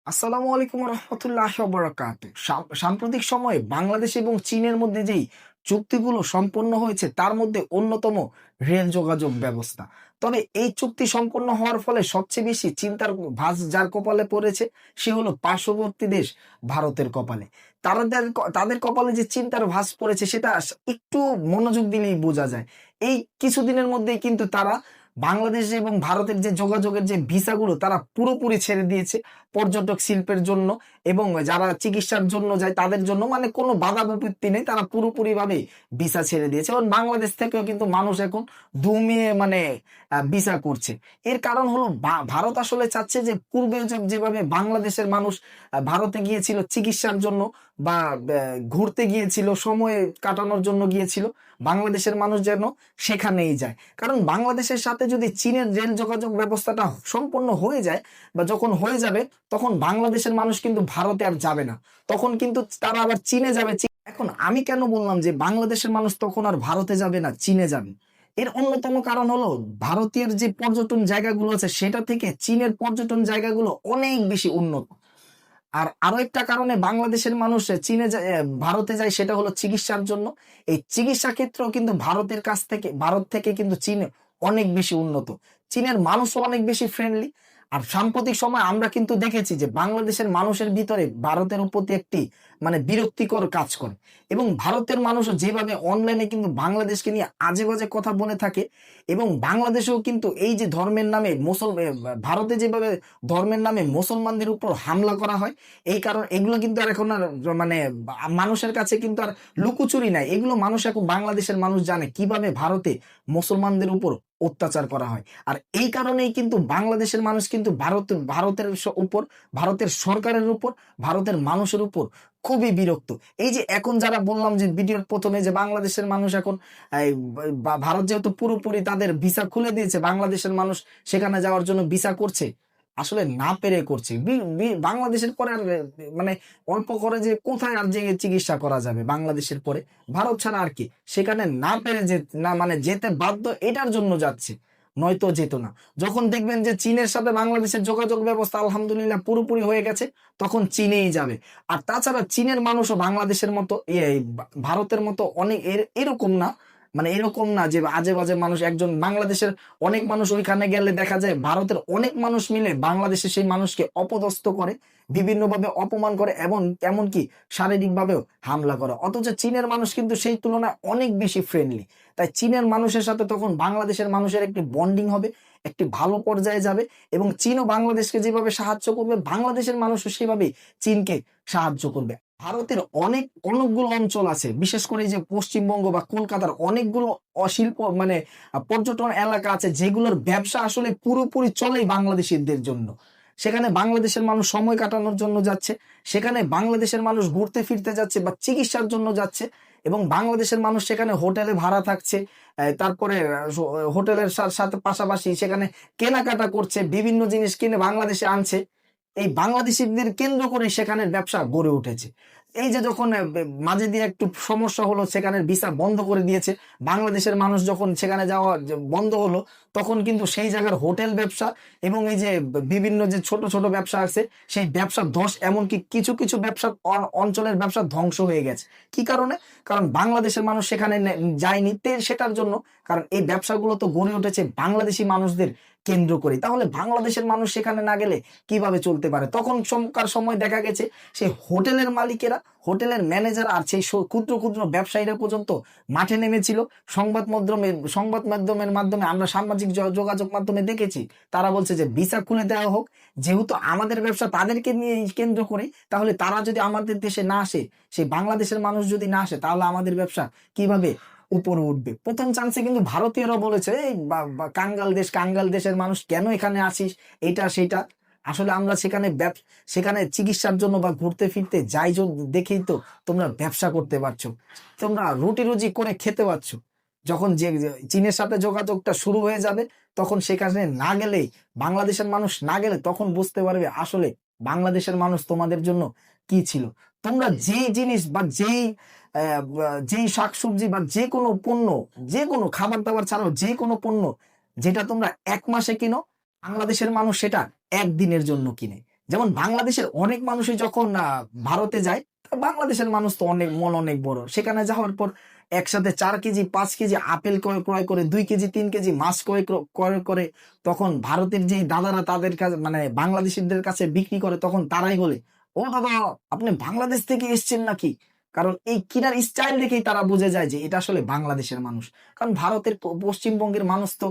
আসসালামু আলাইকুম রহমতুল্লাহ বরাকাত। সাম্প্রতিক সময়ে বাংলাদেশ এবং চীনের মধ্যে যেই চুক্তিগুলো সম্পন্ন হয়েছে তার মধ্যে অন্যতম রেল যোগাযোগ ব্যবস্থা। তবে এই চুক্তি সম্পন্ন হওয়ার ফলে সবচেয়ে বেশি চিন্তার ভাঁজ যার কপালে পড়েছে সে হলো পার্শ্ববর্তী দেশ ভারতের কপালে। তাদের কপালে যে চিন্তার ভাঁজ পড়েছে সেটা একটু মনোযোগ দিলেই বোঝা যায়। এই কিছুদিনের মধ্যেই কিন্তু তারা বাংলাদেশ এবং ভারতের যে যোগাযোগের যে ভিসাগুলো তারা পুরোপুরি ছেড়ে দিয়েছে। পর্যটক শিল্পের জন্য এবং যারা চিকিৎসার জন্য যায় তাদের জন্য মানে কোনো বাধা বিপত্তি নেই। তারা পুরোপুরিভাবে ভিসা ছেড়ে দিয়েছে এবং বাংলাদেশ থেকেও কিন্তু মানুষ এখন দমিয়ে মানে ভিসা করছে। এর কারণ হলো ভারত আসলে চাচ্ছে যে পূর্বে যেভাবে বাংলাদেশের মানুষ ভারতে গিয়েছিল চিকিৎসার জন্য বা ঘুরতে গিয়েছিল, সময় কাটানোর জন্য গিয়েছিল, বাংলাদেশের মানুষ যেন সেখানেই যায়। কারণ বাংলাদেশের সাথে যদি চীনের রেল যোগাযোগ ব্যবস্থাটা সম্পন্ন হয়ে যায় বা যখন হয়ে যাবে তখন বাংলাদেশের মানুষ কিন্তু ভারতে আর যাবে না। তখন কিন্তু তারা আবার চীনে যাবে। এখন আমি কেন বললাম যে বাংলাদেশের মানুষ তখন আর ভারতে যাবে না, চীনে যাবে? এর অন্যতম কারণ হলো ভারতের যে পর্যটন জায়গাগুলো আছে সেটা থেকে চীনের পর্যটন জায়গাগুলো অনেক বেশি উন্নত। আর আরো একটা কারণে বাংলাদেশের মানুষ চীনে যায়, ভারতে যায়, সেটা হলো চিকিৎসার জন্য। এই চিকিৎসা ক্ষেত্রেও কিন্তু ভারত থেকে কিন্তু চীন অনেক বেশি উন্নত। চীনের মানুষও অনেক বেশি ফ্রেন্ডলি। আর সাম্প্রতিক সময় আমরা কিন্তু দেখেছি যে বাংলাদেশের মানুষের ভিতরে ভারতের প্রতি একটি মানে বিরক্তিকর কাজ করে এবং ভারতের মানুষও যেভাবে অনলাইনে কিন্তু বাংলাদেশকে নিয়ে আজে বাজে কথা বলে থাকে এবং বাংলাদেশেও কিন্তু এই যে ধর্মের নামে ভারতে যেভাবে ধর্মের নামে মুসলমানদের উপর হামলা করা হয়, এই কারণ এগুলো কিন্তু আর এখন আর মানে মানুষের কাছে কিন্তু আর লুকোচুরি নাই। এগুলো মানুষ এখন বাংলাদেশের মানুষ জানে কিভাবে ভারতে মুসলমানদের উপর অত্যাচার করা হয়। আর এই কারণেই কিন্তু বাংলাদেশের মানুষ কিন্তু ভারতের উপর, ভারতের সরকারের উপর, ভারতের মানুষের উপর খুবই বিরক্ত। এই যে এখন যারা বললাম যে ভিডিওর প্রথমে যে বাংলাদেশের মানুষ এখন ভারত যেহেতু পুরোপুরি তাদের ভিসা খুলে দিয়েছে, বাংলাদেশের মানুষ সেখানে যাওয়ার জন্য ভিসা করছে, আসলে না পেরে করছে। বাংলাদেশের পরে আর মানে অল্প করে যে কোথায় আর যে চিকিৎসা করা যাবে বাংলাদেশের পরে, ভারত ছাড়া আর কি, সেখানে না পেরে যে না মানে যেতে বাধ্য, এটার জন্য যাচ্ছে, নয়তো যেত না। যখন দেখবেন যে চীনের সাথে বাংলাদেশের যোগাযোগ ব্যবস্থা আলহামদুলিল্লাহ পুরোপুরি হয়ে গেছে তখন চীনেই যাবে। আর তাছাড়া চীনের মানুষও বাংলাদেশের মতো ভারতের মতো অনেক এরকম না, মানে এরকম না যে আজে বাজে মানুষ। একজন বাংলাদেশের অনেক মানুষ ওইখানে গেলে দেখা যায় ভারতের অনেক মানুষ মিলে বাংলাদেশে সেই মানুষকে অপদস্থ করে, বিভিন্নভাবে অপমান করে এবং এমনকি শারীরিকভাবেও হামলা করে। অথচ চীনের মানুষ কিন্তু সেই তুলনায় অনেক বেশি ফ্রেন্ডলি। তাই চীনের মানুষের সাথে তখন বাংলাদেশের মানুষের একটি বন্ডিং হবে, একটি ভালো পর্যায়ে যাবে এবং চীনও বাংলাদেশকে যেভাবে সাহায্য করবে বাংলাদেশের মানুষও সেভাবেই চীনকে সাহায্য করবে। ভারতের অনেকগুলো অঞ্চল আছে, বিশেষ করে যে পশ্চিমবঙ্গ বা কলকাতার অনেকগুলো অশিল্প মানে পর্যটন এলাকা আছে যেগুলোর ব্যবসা আসলে পুরোপুরি চলে বাংলাদেশিদের জন্য। সেখানে বাংলাদেশের মানুষ সময় কাটানোর জন্য যাচ্ছে, সেখানে বাংলাদেশের মানুষ ঘুরতে ফিরতে যাচ্ছে বা চিকিৎসার জন্য যাচ্ছে এবং বাংলাদেশের মানুষ সেখানে হোটেলে ভাড়া থাকছে। তারপরে হোটেলের সাথে পাশাপাশি সেখানে কেনাকাটা করছে, বিভিন্ন জিনিস কিনে বাংলাদেশে আনছে। এই বাংলাদেশিদের কেন্দ্র করে সেখানের ব্যবসা গড়ে উঠেছে। এই যে যখন মাঝে দিয়ে একটু সমস্যা হলো, সেখানের ভিসা বন্ধ করে দিয়েছে, বাংলাদেশের মানুষ যখন সেখানে যাওয়া বন্ধ হলো তখন কিন্তু সেই জায়গার হোটেল ব্যবসা এবং এই যে বিভিন্ন যে ছোট ছোট ব্যবসা আছে সেই ব্যবসা ধস, এমনকি কিছু কিছু ব্যবসা অঞ্চলের ব্যবসা ধ্বংস হয়ে গেছে। কি কারণে? কারণ বাংলাদেশের মানুষ সেখানে যায়নি সেটার জন্য। কারণ এই ব্যবসাগুলো তো গড়ে উঠেছে বাংলাদেশি মানুষদের কেন্দ্র করে। তাহলে বাংলাদেশের মানুষ সেখানে না গেলে কিভাবে চলতে পারে? তখন সময় দেখা গেছে সেই হোটেলের মালিকেরা, হোটেলের ম্যানেজার আর সেই ক্ষুদ্র ক্ষুদ্র ব্যবসায়ীরা পর্যন্ত মাঠে নেমেছিল। সংবাদ মাধ্যমের মাধ্যমে আমরা সামাজিক যোগাযোগ মাধ্যমে দেখেছি, তারা বলছে যে ভিসা খুলে দেওয়া হোক, যেহেতু আমাদের ব্যবসা তাদেরকে নিয়ে কেন্দ্র করে, তাহলে তারা যদি আমাদের দেশে না আসে, সেই বাংলাদেশের মানুষ যদি না আসে, তাহলে আমাদের ব্যবসা কিভাবে উপরে উঠবে? প্রথম চান্সে কিন্তু ভারতীয়রা বলেছে এই কাঙ্গাল দেশের মানুষ কেন এখানে আসিস, এটা সেটা। আসলে আমরা সেখানে চিকিৎসার জন্য বা ঘুরতে ফিরতে যাই দেখেই তো তোমরা ব্যবসা করতে পারছো, তোমরা রুটি রুজি করে খেতে পারছো। যখন যে চীনের সাথে যোগাযোগটা শুরু হয়ে যাবে তখন সেখানে না গেলেই, বাংলাদেশের মানুষ না গেলে তখন বুঝতে পারবে আসলে বাংলাদেশের মানুষ তোমাদের জন্য কি ছিল। তোমরা যেই জিনিস বা যেই শাকসবজি বা যে কোনো পণ্য, যে কোনো খাবার দাবার ছাড়াও যে কোনো পণ্য যেটা তোমরা 1 মাসে কিনো, বাংলাদেশের মানুষ সেটা 1 দিনের জন্য কিনে। যেমন বাংলাদেশের অনেক মানুষই যখন ভারতে যায়, বাংলাদেশের মানুষ তো অনেক মন অনেক বড়, সেখানে যাওয়ার পর একসাথে 4 কেজি 5 কেজি আপেল ক্রয় করে 2 কেজি 3 কেজি মাছ ক্রয় করে তখন ভারতের যে দাদারা তাদের কাছে মানে বাংলাদেশিদের কাছে বিক্রি করে, তখন তারাই বলে, ও দাদা আপনি বাংলাদেশ থেকে এসেছেন নাকি? কারণ এই কিনার স্টাইল দেখেই তারা বুঝে যায় যে এটা আসলে বাংলাদেশের মানুষ। কারণ ভারতের পশ্চিমবঙ্গের মানুষ তো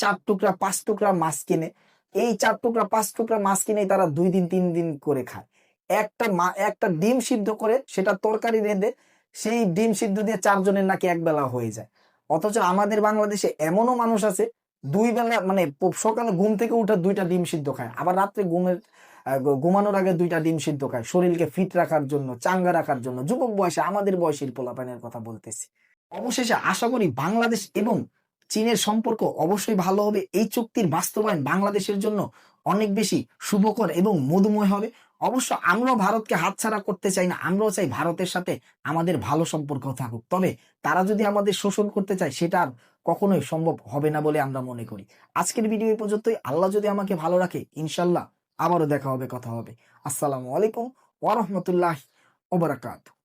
4 টুকরা 5 টুকরা মাছ কিনে, এই 4 টুকরা 5 টুকরা মাছ কিনেই তারা 2 দিন 3 দিন করে খায়। একটা ডিম সিদ্ধ করে সেটা তরকারি রেঁধে সেই ডিম সিদ্ধ দিয়ে 4 জনের নাকি একবেলা হয়ে যায়। অথচ আমাদের বাংলাদেশে এমনও মানুষ আছে 2 বেলা মানে সকালে ঘুম থেকে উঠে 2টা ডিম সিদ্ধ খায়, আবার রাত্রে ঘুমানোর আগে 2টা ডিম সিদ্ধ খায় শরীরকে ফিট রাখার জন্য, চাঙ্গা রাখার জন্য। যুবক বয়সে আমাদের বয়সের পোলাপানের কথা বলতেছি। অবশেষে আশা করি বাংলাদেশ এবং চীনের সম্পর্ক অবশ্যই ভালো হবে। এই চুক্তির বাস্তবায়ন বাংলাদেশের জন্য অনেক বেশি শুভকর এবং মধুময় হবে। অবশ্য আমরাও ভারতকে হাতছাড়া করতে চাই না, আমরাও চাই ভারতের সাথে আমাদের ভালো সম্পর্ক থাকুক। তবে তারা যদি আমাদের শোষণ করতে চায় সেটা আর কখনোই সম্ভব হবে না বলে আমরা মনে করি। আজকের ভিডিও এই পর্যন্তই। আল্লাহ যদি আমাকে ভালো রাখে ইনশাল্লাহ আবারও দেখা হবে, কথা হবে। আসসালামু আলাইকুম ওয়া রাহমাতুল্লাহি ওয়া বারাকাতুহু।